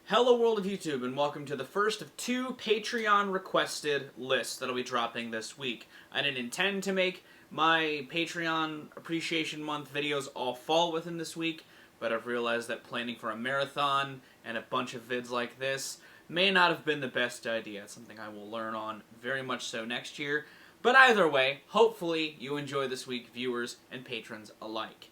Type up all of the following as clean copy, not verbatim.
Hello world of YouTube, and welcome to the first of two Patreon requested lists that I'll be dropping this week. I didn't intend to make my Patreon Appreciation Month videos all fall within this week, but I've realized that planning for a marathon and a bunch of vids like this may not have been the best idea. It's something I will learn on very much so next year. But either way, hopefully you enjoy this week, viewers and patrons alike.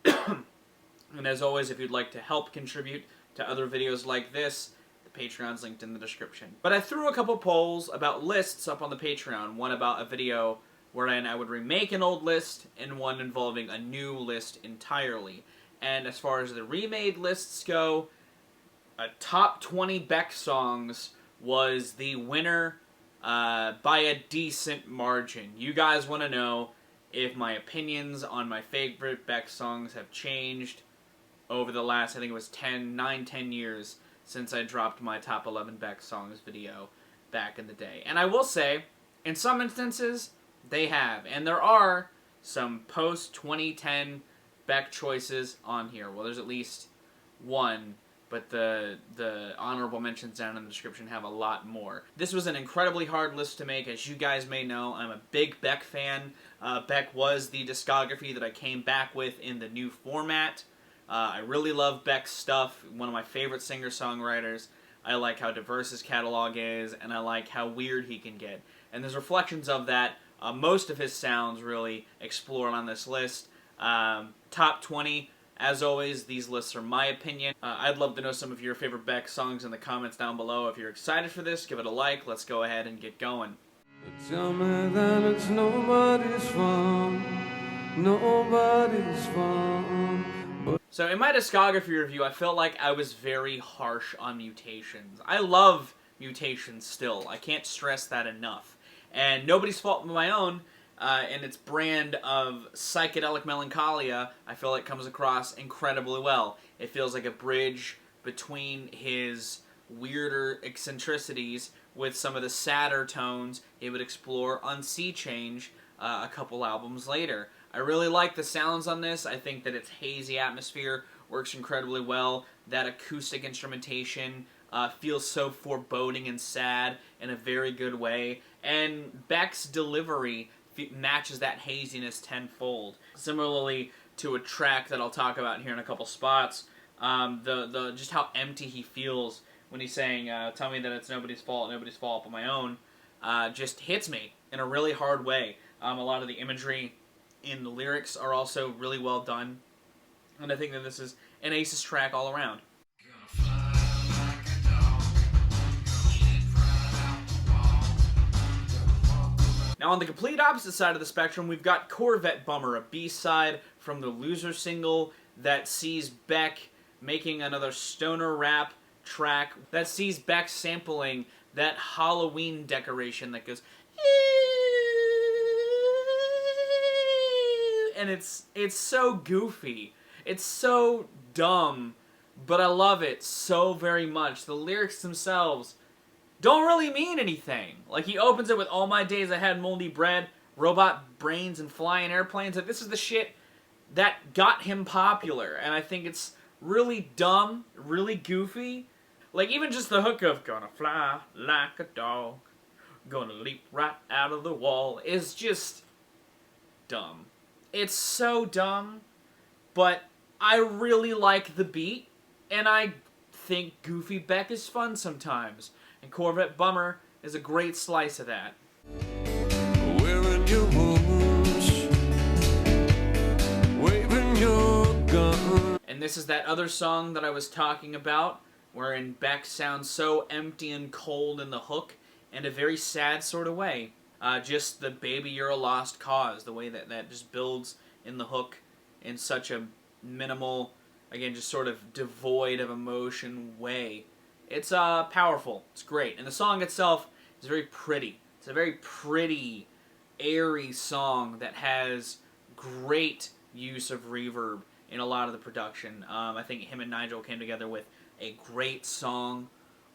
And as always, if you'd like to help contribute to other videos like this, the Patreon's linked in the description. But I threw a couple polls about lists up on the Patreon. One about a video wherein I would remake an old list, and one involving a new list entirely. And as far as the remade lists go, a top 20 Beck songs was the winner by a decent margin. You guys want to know if my opinions on my favorite Beck songs have changed over the last, I think it was 9-10 years since I dropped my top 11 Beck songs video back in the day. And I will say, in some instances, they have. And there are some post-2010 Beck choices on here. Well, there's at least one, but the honorable mentions down in the description have a lot more. This was an incredibly hard list to make. As you guys may know, I'm a big Beck fan. Beck was the discography that I came back with in the new format. I really love Beck's stuff, one of my favorite singer-songwriters. I like how diverse his catalog is, and I like how weird he can get. And there's reflections of that. Most of his sounds really explored on this list. Top 20, as always, these lists are my opinion. I'd love to know some of your favorite Beck songs in the comments down below. If you're excited for this, give it a like. Let's go ahead and get going. Tell me that it's nobody's fun, nobody's fun. So in my discography review, I felt like I was very harsh on Mutations. I love Mutations still. I can't stress that enough. And Nobody's Fault But My Own, and its brand of psychedelic melancholia, I feel like comes across incredibly well. It feels like a bridge between his weirder eccentricities with some of the sadder tones he would explore on Sea Change a couple albums later. I really like the sounds on this. I think that its hazy atmosphere works incredibly well. That acoustic instrumentation feels so foreboding and sad in a very good way. And Beck's delivery matches that haziness tenfold. Similarly to a track that I'll talk about here in a couple spots, just how empty he feels when he's saying, tell me that it's nobody's fault but my own, just hits me in a really hard way. A lot of the imagery in the lyrics are also really well done, and I think that this is an aces track all around. Now on the complete opposite side of the spectrum, we've got Corvette Bummer, a B-side from the Loser single that sees Beck making another stoner rap track, that sees Beck sampling that Halloween decoration that goes, and it's so goofy. It's so dumb, but I love it so very much. The lyrics themselves don't really mean anything. Like, he opens it with, all my days I had moldy bread, robot brains, and flying airplanes. Like, this is the shit that got him popular, and I think it's really dumb, really goofy. Like, even just the hook of, gonna fly like a dog, gonna leap right out of the wall, is just dumb. It's so dumb, but I really like the beat, and I think goofy Beck is fun sometimes. And Corvette Bummer is a great slice of that. Wearing your bush, waving your gun. And this is that other song that I was talking about, wherein Beck sounds so empty and cold in the hook, in a very sad sort of way. Just the baby you're a lost cause, the way that just builds in the hook in such a minimal, again, just sort of devoid of emotion way. It's powerful. It's great. And the song itself is very pretty. It's a very pretty, airy song that has great use of reverb in a lot of the production. I think him and Nigel came together with a great song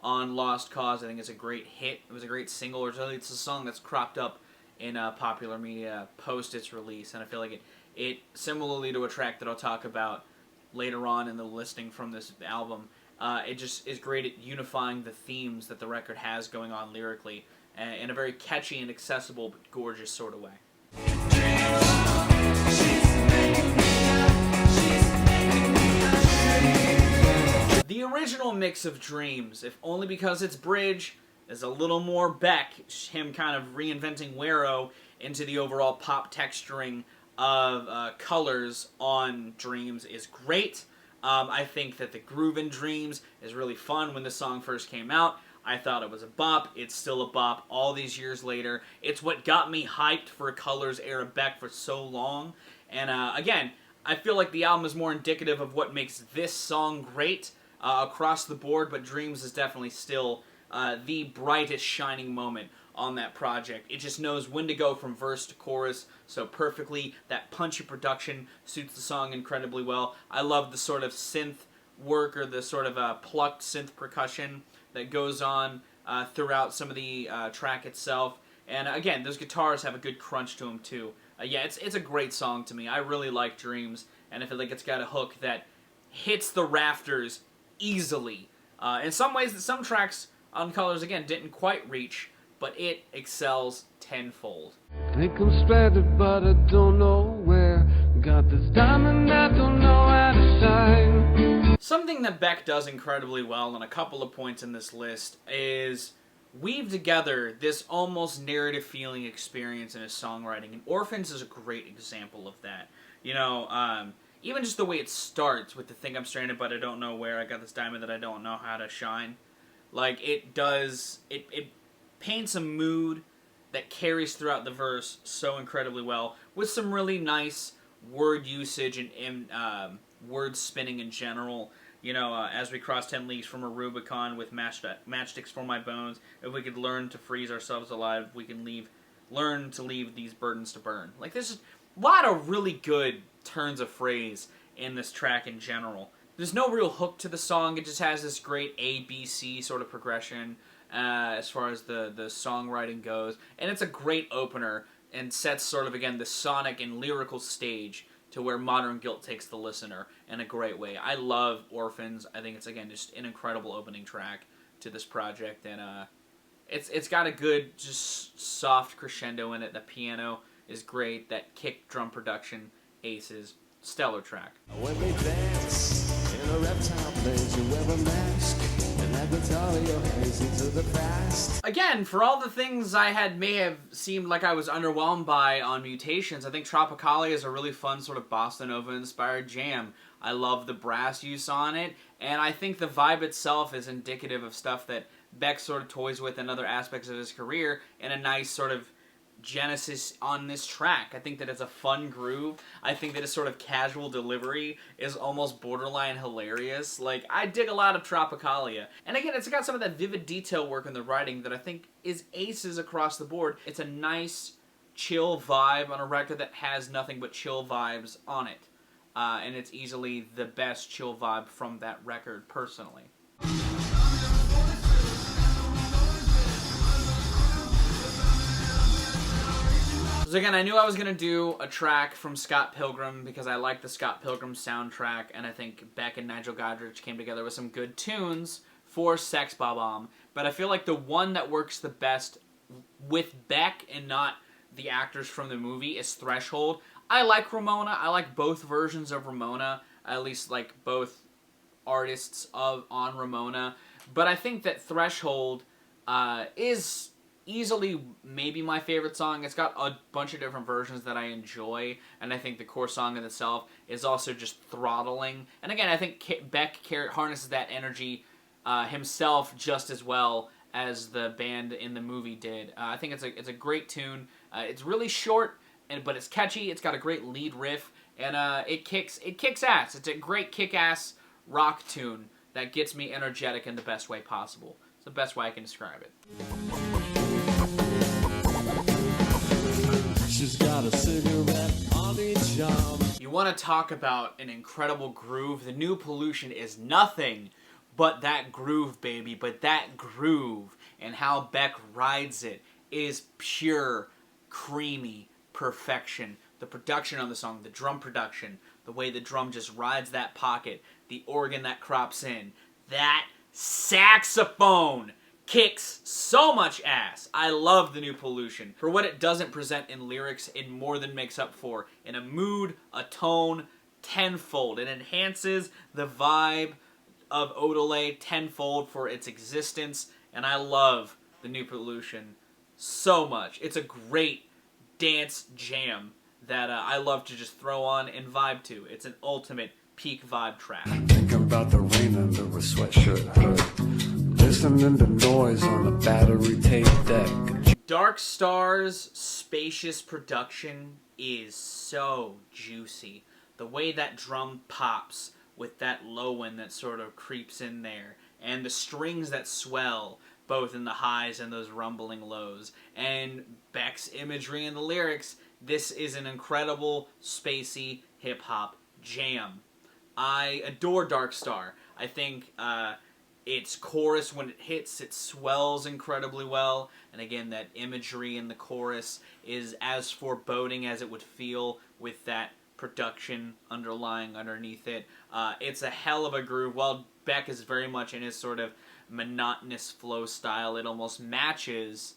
on Lost Cause. I think it's a great hit. It was a great single. It's a song that's cropped up in popular media post its release, and I feel like it similarly to a track that I'll talk about later on in the listing from this album, It just is great at unifying the themes that the record has going on lyrically in a very catchy and accessible but gorgeous sort of way. The original mix of Dreams, if only because its bridge is a little more Beck, him kind of reinventing Guero into the overall pop texturing of colors on Dreams, is great. I think that the groove in Dreams is really fun. When the song first came out, I thought it was a bop. It's still a bop all these years later. It's what got me hyped for Colors era Beck for so long. And again, I feel like the album is more indicative of what makes this song great across the board, but Dreams is definitely still the brightest shining moment on that project. It just knows when to go from verse to chorus so perfectly. That punchy production suits the song incredibly well. I love the sort of synth work, or the sort of plucked synth percussion that goes on throughout some of the track itself. And again, those guitars have a good crunch to them too. Yeah, it's a great song to me. I really like Dreams, and I feel like it's got a hook that hits the rafters easily. In some ways that some tracks on Colors, again, didn't quite reach, but it excels tenfold. Think I'm splendid, but I don't know where. Got this diamond, I don't know how to shine. Something that Beck does incredibly well on a couple of points in this list is weave together this almost narrative feeling experience in his songwriting, and Orphans is a great example of that. You know, even just the way it starts with the "Think I'm stranded, but I don't know where. I got this diamond that I don't know how to shine." Like, it does, it paints a mood that carries throughout the verse so incredibly well, with some really nice word usage and word spinning in general. You know, as we cross 10 leagues from a Rubicon with matchsticks for my bones, if we could learn to freeze ourselves alive, we can learn to leave these burdens to burn. Like, there's a lot of really good turns of phrase in this track in general. There's no real hook to the song. It just has this great A-B-C sort of progression as far as the songwriting goes. And it's a great opener and sets sort of, again, the sonic and lyrical stage to where Modern Guilt takes the listener in a great way. I love Orphans. I think it's, again, just an incredible opening track to this project. And it's got a good, just soft crescendo in it. The piano is great. That kick drum production, aces. Stellar track. When they dance in a reptile place, you wear a mask, and that guitar you're hazing to the past. Again, for all the things I may have seemed like I was underwhelmed by on Mutations, I think Tropicalia is a really fun sort of Bossa Nova inspired jam. I love the brass use on it, and I think the vibe itself is indicative of stuff that Beck sort of toys with in other aspects of his career in a nice sort of genesis on this track. I think that it's a fun groove. I think that its sort of casual delivery is almost borderline hilarious. Like, I dig a lot of Tropicalia. And again, it's got some of that vivid detail work in the writing that I think is aces across the board. It's a nice, chill vibe on a record that has nothing but chill vibes on it. And it's easily the best chill vibe from that record, personally. So again, I knew I was going to do a track from Scott Pilgrim because I like the Scott Pilgrim soundtrack, and I think Beck and Nigel Godrich came together with some good tunes for Sexx Bob-omb. But I feel like the one that works the best with Beck and not the actors from the movie is Threshold. I like Ramona. I like both versions of Ramona. I at least like both artists on Ramona. But I think that Threshold is easily maybe my favorite song. It's got a bunch of different versions that I enjoy, and I think the core song in itself is also just throttling. And again, I think Beck harnesses that energy himself just as well as the band in the movie did. I think it's a great tune. It's really short, but it's catchy. It's got a great lead riff, and it kicks ass. It's a great kick-ass rock tune that gets me energetic in the best way possible. It's the best way I can describe it. She's got a cigarette on each arm. You want to talk about an incredible groove? The New Pollution is nothing but that groove, baby. But that groove and how Beck rides it is pure, creamy perfection. The production on the song, the drum production, the way the drum just rides that pocket, the organ that crops in, that saxophone kicks so much ass. I love the new Pollution. For what it doesn't present in lyrics, it more than makes up for in a mood, a tone, tenfold. It enhances the vibe of Odelay tenfold for its existence, and I love the new Pollution so much. It's a great dance jam that I love to just throw on and vibe to. It's an ultimate peak vibe track. Thinking about the rain under a sweatshirt hood. Listening to noise on a battery tape deck. Dark Star's spacious production is so juicy. The way that drum pops with that low end that sort of creeps in there, and the strings that swell both in the highs and those rumbling lows, and Beck's imagery in the lyrics. This is an incredible, spacey hip-hop jam. I adore Dark Star. I think its chorus, when it hits, it swells incredibly well. And again, that imagery in the chorus is as foreboding as it would feel with that production underlying underneath it. It's a hell of a groove. While Beck is very much in his sort of monotonous flow style, it almost matches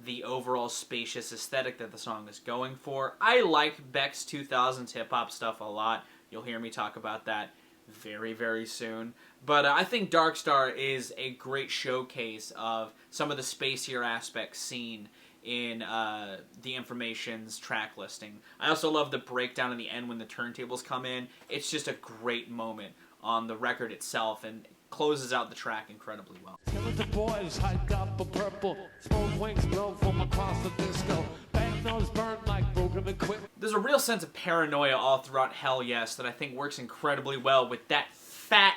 the overall spacious aesthetic that the song is going for. I like Beck's 2000s hip-hop stuff a lot. You'll hear me talk about that very, very soon. But I think Dark Star is a great showcase of some of the spacier aspects seen in the Information's track listing. I also love the breakdown in the end when the turntables come in. It's just a great moment on the record itself, and closes out the track incredibly well. The boys hiked up a purple, smoke wings blow from across the disco. Back nose burned like broken equipment. There's a real sense of paranoia all throughout Hell Yes that I think works incredibly well with that fat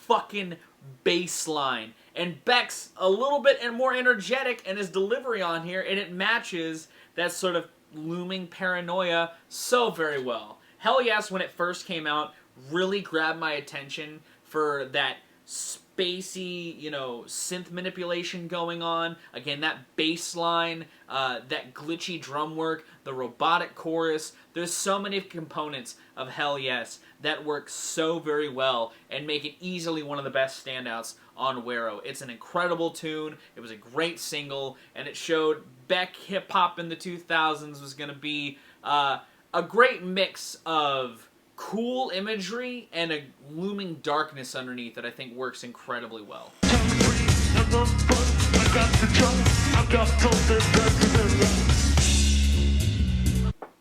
fucking bass line. And Beck's a little bit more energetic in his delivery on here, and it matches that sort of looming paranoia so very well. Hell Yes, when it first came out, really grabbed my attention for that spacey, synth manipulation going on. Again, that bass line, that glitchy drum work, the robotic chorus. There's so many components of Hell Yes that work so very well and make it easily one of the best standouts on Guero. It's an incredible tune. It was a great single, and it showed Beck hip-hop in the 2000s was going to be a great mix of cool imagery and a looming darkness underneath that I think works incredibly well.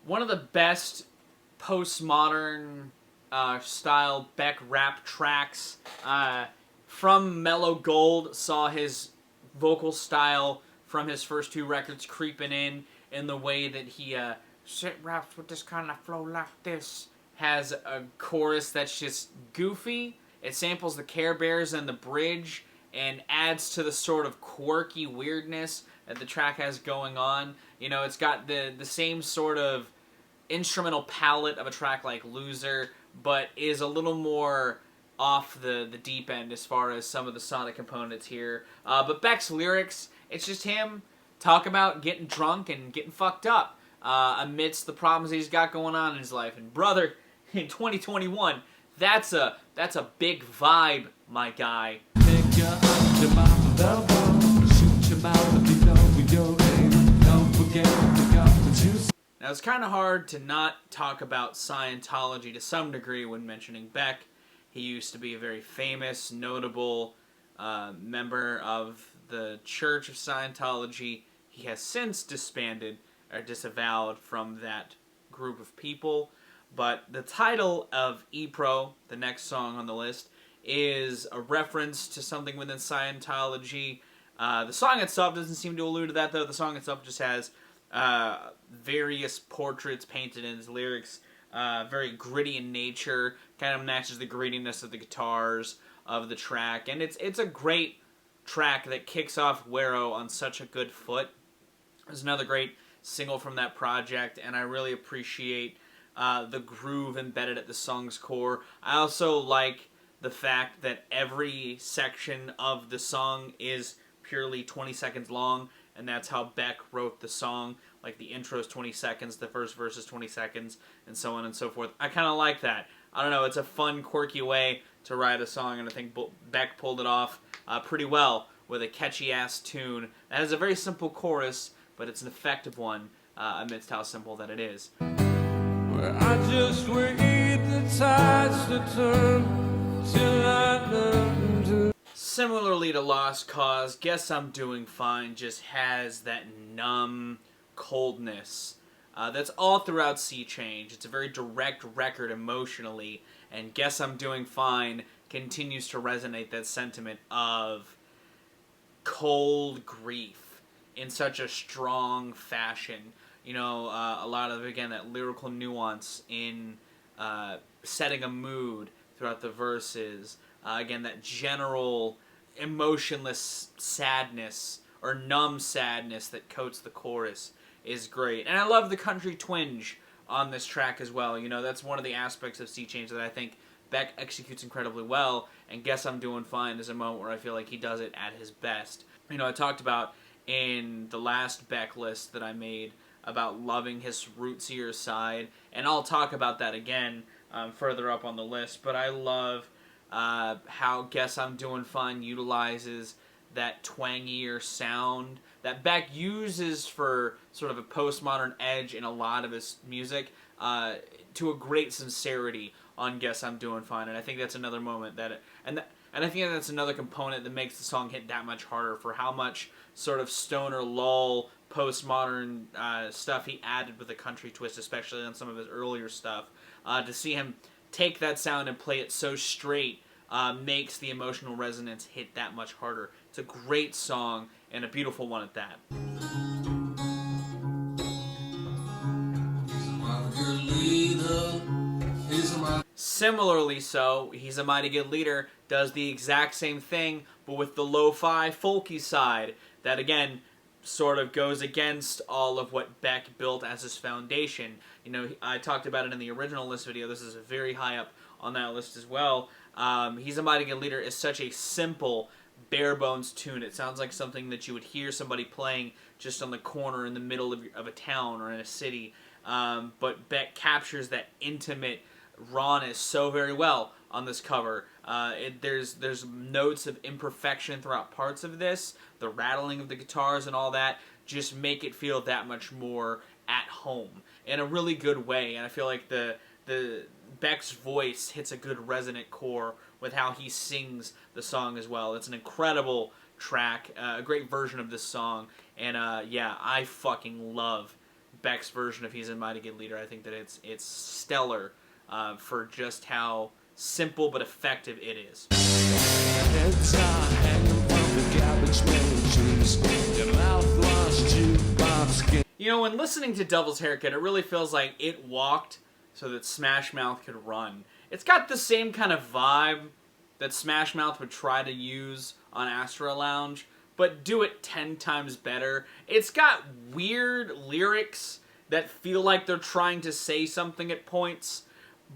One of the best postmodern style Beck rap tracks from Mellow Gold saw his vocal style from his first two records creeping in the way that he shit raps with this kind of flow like this. Has a chorus that's just goofy. It samples the Care Bears and the bridge and adds to the sort of quirky weirdness that the track has going on. It's got the same sort of instrumental palette of a track like Loser, but is a little more off the deep end as far as some of the sonic components here. But Beck's lyrics, it's just him talking about getting drunk and getting fucked up amidst the problems he's got going on in his life. And brother, in 2021, that's a big vibe, my guy. Pick you up your mouth elbow, shoot your mouth if you know with your aim. Don't forget to pick up the juice. Now, it's kind of hard to not talk about Scientology to some degree when mentioning Beck. He used to be a very famous, notable member of the Church of Scientology. He has since disbanded or disavowed from that group of people. But the title of E-Pro, the next song on the list, is a reference to something within Scientology. The song itself doesn't seem to allude to that, though. The song itself just has various portraits painted in his lyrics, very gritty in nature, kind of matches the grittiness of the guitars of the track. And it's a great track that kicks off Guero on such a good foot. There's another great single from that project, and I really appreciate the groove embedded at the song's core. I also like the fact that every section of the song is purely 20 seconds long, and that's how Beck wrote the song. Like the intro is 20 seconds, the first verse is 20 seconds, and so on and so forth. I kind of like that. I don't know, it's a fun, quirky way to write a song, and I think Beck pulled it off pretty well with a catchy-ass tune that has a very simple chorus, but it's an effective one amidst how simple that it is. Well, I just wait the tides to turn till I learn to. Similarly to Lost Cause, Guess I'm Doing Fine just has that numb coldness that's all throughout Sea Change. It's a very direct record emotionally, and Guess I'm Doing Fine continues to resonate that sentiment of cold grief in such a strong fashion. You know, a lot of, again, that lyrical nuance in setting a mood throughout the verses. Again, that general emotionless sadness or numb sadness that coats the chorus is great. And I love the country twinge on this track as well. You know, that's one of the aspects of Sea Change that I think Beck executes incredibly well, and Guess I'm Doing Fine is a moment where I feel like he does it at his best. You know, I talked about in the last Beck list that I made about loving his rootsier side, and I'll talk about that again further up on the list, but I love how Guess I'm Doing Fine utilizes that twangier sound that Beck uses for sort of a postmodern edge in a lot of his music to a great sincerity on Guess I'm Doing Fine, and I think that's another moment that, and I think that's another component that makes the song hit that much harder for how much sort of stoner lull postmodern stuff he added with a country twist, especially on some of his earlier stuff. To see him take that sound and play it so straight makes the emotional resonance hit that much harder. It's a great song, and a beautiful one at that. Similarly so, He's a Mighty Good Leader does the exact same thing, but with the lo-fi, folky side, that again sort of goes against all of what Beck built as his foundation. You know, I talked about it in the original list video. This is very high up on that list as well. He's a Mighty Good Leader is such a simple, bare-bones tune. It sounds like something that you would hear somebody playing just on the corner in the middle of a town or in a city. But Beck captures that intimate rawness so very well on this cover. There's notes of imperfection throughout parts of this. The rattling of the guitars and all that just make it feel that much more at home in a really good way. And I feel like the Beck's voice hits a good resonant core with how he sings the song as well. It's an incredible track, a great version of this song, and yeah, I fucking love Beck's version of He's a Mighty Good Leader. I think that it's stellar for just how simple but effective it is. You know, when listening to Devil's Haircut, it really feels like it walked so that Smash Mouth could run. It's got the same kind of vibe that Smash Mouth would try to use on Astro Lounge, but do it 10 times better. It's got weird lyrics that feel like they're trying to say something at points,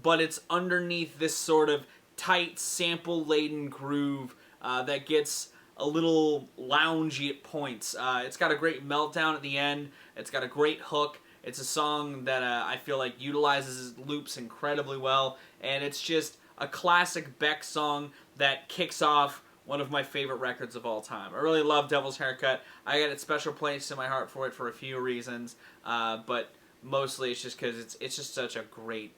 but it's underneath this sort of tight, sample-laden groove that gets a little loungy at points. It's got a great meltdown at the end. It's got a great hook. It's a song that I feel like utilizes loops incredibly well, and it's just a classic Beck song that kicks off one of my favorite records of all time. I really love Devil's Haircut. I got a special place in my heart for it for a few reasons, but mostly it's just because it's just such a great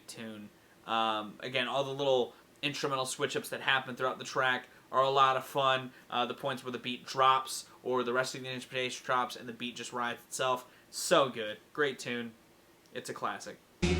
tune. Again, all the little instrumental switch-ups that happen throughout the track are a lot of fun. The points where the beat drops or the rest of the instrumentation drops and the beat just rides itself. So good. Great tune. It's a classic. And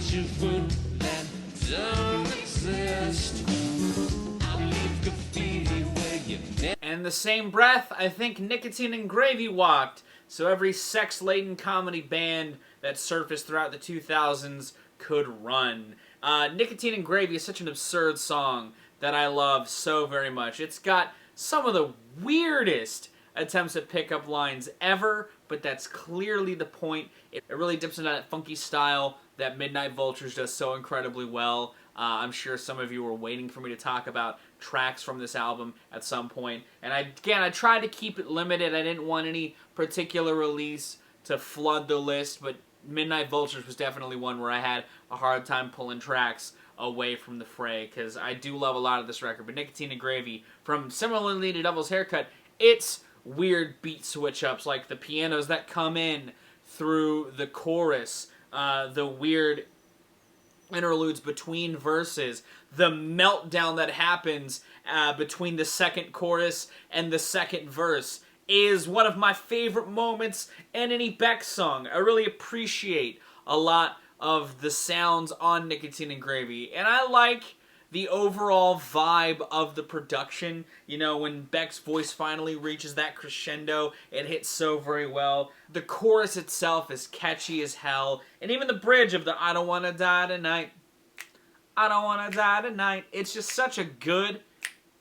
in the same breath, I think Nicotine and Gravy walked. So every sex-laden comedy band that surfaced throughout the 2000s could run. Nicotine and Gravy is such an absurd song that I love so very much. It's got some of the weirdest attempts at pickup lines ever, but that's clearly the point. It really dips into that funky style that Midnight Vultures does so incredibly well. I'm sure some of you were waiting for me to talk about tracks from this album at some point. And I tried to keep it limited. I didn't want any particular release to flood the list, but Midnight Vultures was definitely one where I had a hard time pulling tracks away from the fray, because I do love a lot of this record. But Nicotine and Gravy, from similarly to Devil's Haircut, it's weird beat switch-ups, like the pianos that come in through the chorus, the weird interludes between verses, the meltdown that happens between the second chorus and the second verse is one of my favorite moments in any Beck song. I really appreciate a lot of the sounds on Nicotine and Gravy, and I like the overall vibe of the production. You know, when Beck's voice finally reaches that crescendo, it hits so very well. The chorus itself is catchy as hell, and even the bridge of the I don't wanna die tonight, I don't wanna die tonight. It's just such a good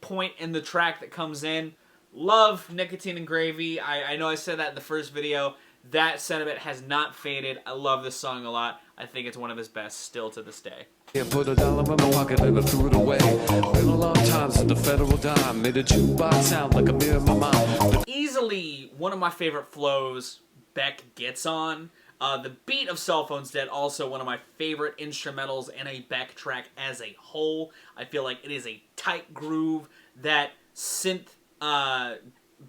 point in the track that comes in. Love Nicotine and Gravy. I know I said that in the first video. That sentiment has not faded. I love this song a lot. I think it's one of his best still to this day. Yeah, put $1 in my pocket and I threw it away. Been a long time since the federal dime made a jukebox sound like a mirror in my mind. Easily one of my favorite flows Beck gets on. The beat of Cell Phone's Dead, also one of my favorite instrumentals in a Beck track as a whole. I feel like it is a tight groove, that synth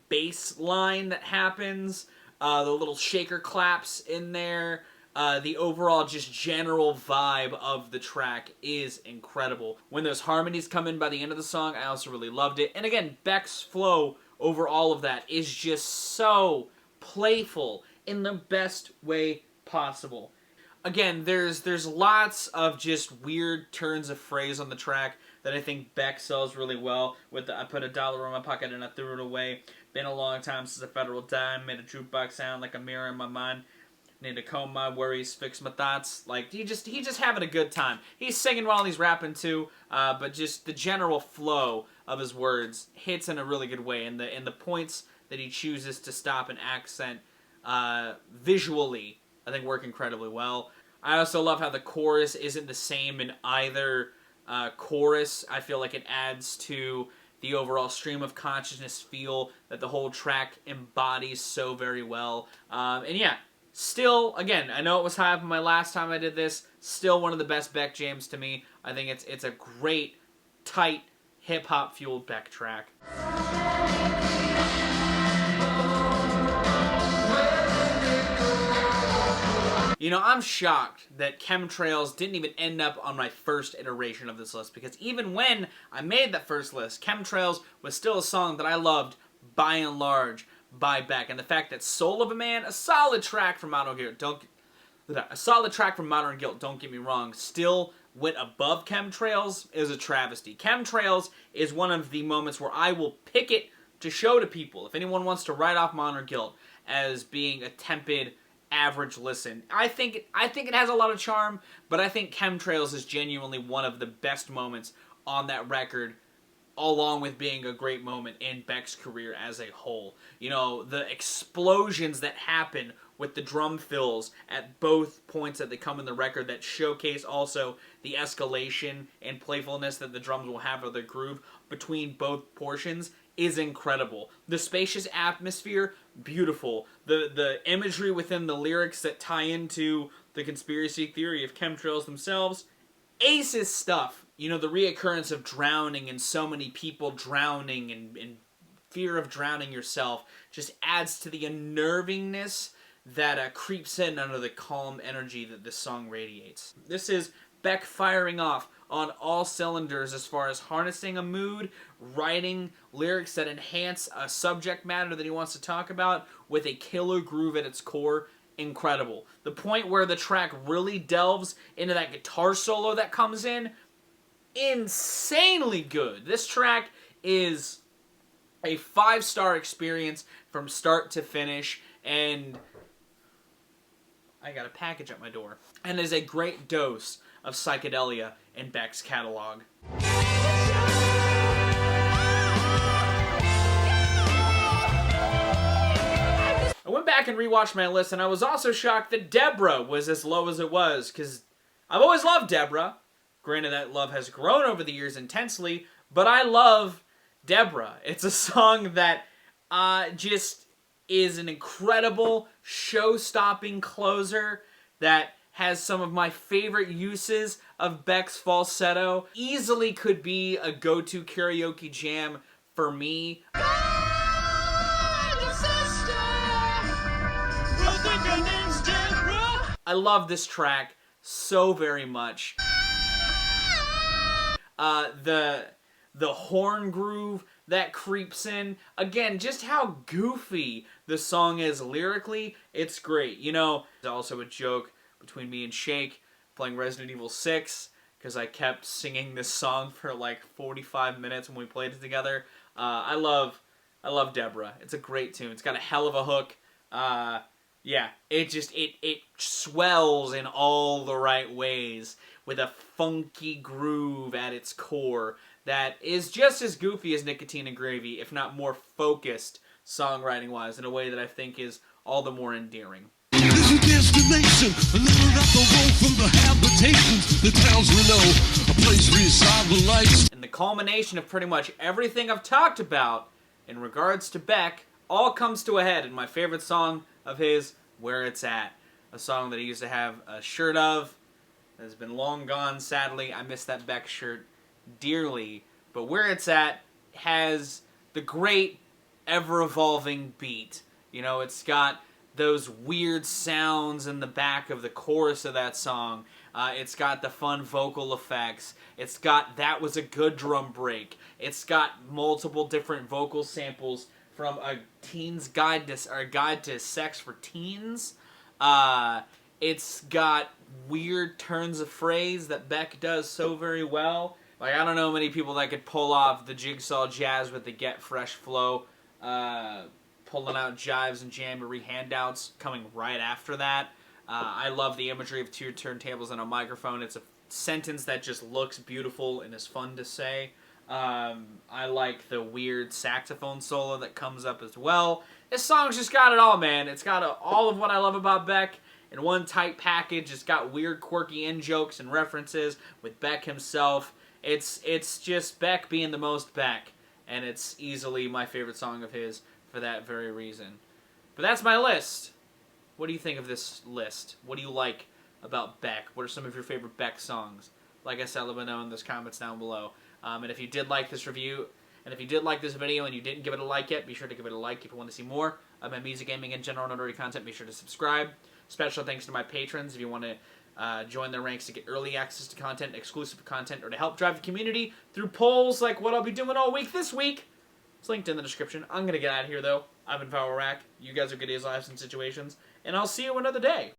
bass line that happens, the little shaker claps in there, the overall just general vibe of the track is incredible. When those harmonies come in by the end of the song, I also really loved it. And again, Beck's flow over all of that is just so playful in the best way possible. Again, there's lots of just weird turns of phrase on the track that I think Beck sells really well, with the I put $1 in my pocket and I threw it away. Been a long time since the federal dime made a jukebox sound like a mirror in my mind. Need to comb my worries, fix my thoughts. Like, he just having a good time. He's singing while he's rapping too, but just the general flow of his words hits in a really good way, and the points that he chooses to stop and accent visually, I think, work incredibly well. I also love how the chorus isn't the same in either chorus. I feel like it adds to the overall stream of consciousness feel that the whole track embodies so very well. And yeah, still, again, I know it was hype my last time I did this, still one of the best Beck jams to me. I think it's a great, tight, hip-hop fueled Beck track. You know, I'm shocked that Chemtrails didn't even end up on my first iteration of this list, because even when I made that first list, Chemtrails was still a song that I loved by and large by Beck. And the fact that Soul of a Man, a solid track from Modern Guilt, don't get me wrong, still went above Chemtrails is a travesty. Chemtrails is one of the moments where I will pick it to show to people. If anyone wants to write off Modern Guilt as being a tepid, average listen, I think it has a lot of charm, but I think Chemtrails is genuinely one of the best moments on that record, along with being a great moment in Beck's career as a whole. You know, the explosions that happen with the drum fills at both points that they come in the record that showcase also the escalation and playfulness that the drums will have of the groove between both portions is incredible. The spacious atmosphere, beautiful. The imagery within the lyrics that tie into the conspiracy theory of chemtrails themselves, aces stuff. You know, the reoccurrence of drowning and so many people drowning and fear of drowning yourself just adds to the unnervingness that creeps in under the calm energy that this song radiates. This is Beck firing off on all cylinders as far as harnessing a mood, writing lyrics that enhance a subject matter that he wants to talk about with a killer groove at its core. Incredible. The point where the track really delves into that guitar solo that comes in, insanely good. This track is a 5-star experience from start to finish, and I got a package at my door. And is a great dose of psychedelia in Beck's catalog. I went back and rewatched my list, and I was also shocked that Deborah was as low as it was, because I've always loved Deborah. Granted, that love has grown over the years intensely, but I love Deborah. It's a song that just is an incredible show-stopping closer that has some of my favorite uses of Beck's falsetto. Easily could be a go-to karaoke jam for me. I love this track so very much. The horn groove that creeps in. Again, just how goofy the song is lyrically, it's great. You know, there's also a joke between me and Shake playing Resident Evil 6 because I kept singing this song for like 45 minutes when we played it together. I love Deborah. It's a great tune. It's got a hell of a hook. Yeah, it swells in all the right ways with a funky groove at its core that is just as goofy as Nicotine and Gravy, if not more focused songwriting-wise, in a way that I think is all the more endearing. This is destination, a little up the road from the habitations, the towns we know, a place beside the lights. And the culmination of pretty much everything I've talked about in regards to Beck all comes to a head in my favorite song of his, Where It's At. A song that he used to have a shirt of that has been long gone, sadly. I miss that Beck shirt dearly. But Where It's At has the great, ever-evolving beat. You know, it's got those weird sounds in the back of the chorus of that song. It's got the fun vocal effects. It's got That Was a Good Drum Break. It's got multiple different vocal samples from a teen's guide to Sexx for teens. It's got weird turns of phrase that Beck does so very well. Like, I don't know many people that could pull off the jigsaw jazz with the Get Fresh flow, pulling out jives and jamboree handouts coming right after that. I love the imagery of two turntables and a microphone. It's a sentence that just looks beautiful and is fun to say. I like the weird saxophone solo that comes up as well. This song's just got it all, man. It's got all of what I love about Beck in one tight package. It's got weird, quirky in-jokes and references with Beck himself. It's just Beck being the most Beck, and it's easily my favorite song of his for that very reason. But that's my list. What do you think of this list? What do you like about Beck? What are some of your favorite Beck songs? Like I said, let me know in those comments down below. And if you did like this review, and if you did like this video and you didn't give it a like yet, be sure to give it a like if you want to see more of my music, gaming, and general nerdy content. Be sure to subscribe. Special thanks to my patrons if you want to join their ranks to get early access to content, exclusive content, or to help drive the community through polls like what I'll be doing all week this week. It's linked in the description. I'm going to get out of here, though. I've been Power Rack. You guys are good days, lives, and situations. And I'll see you another day.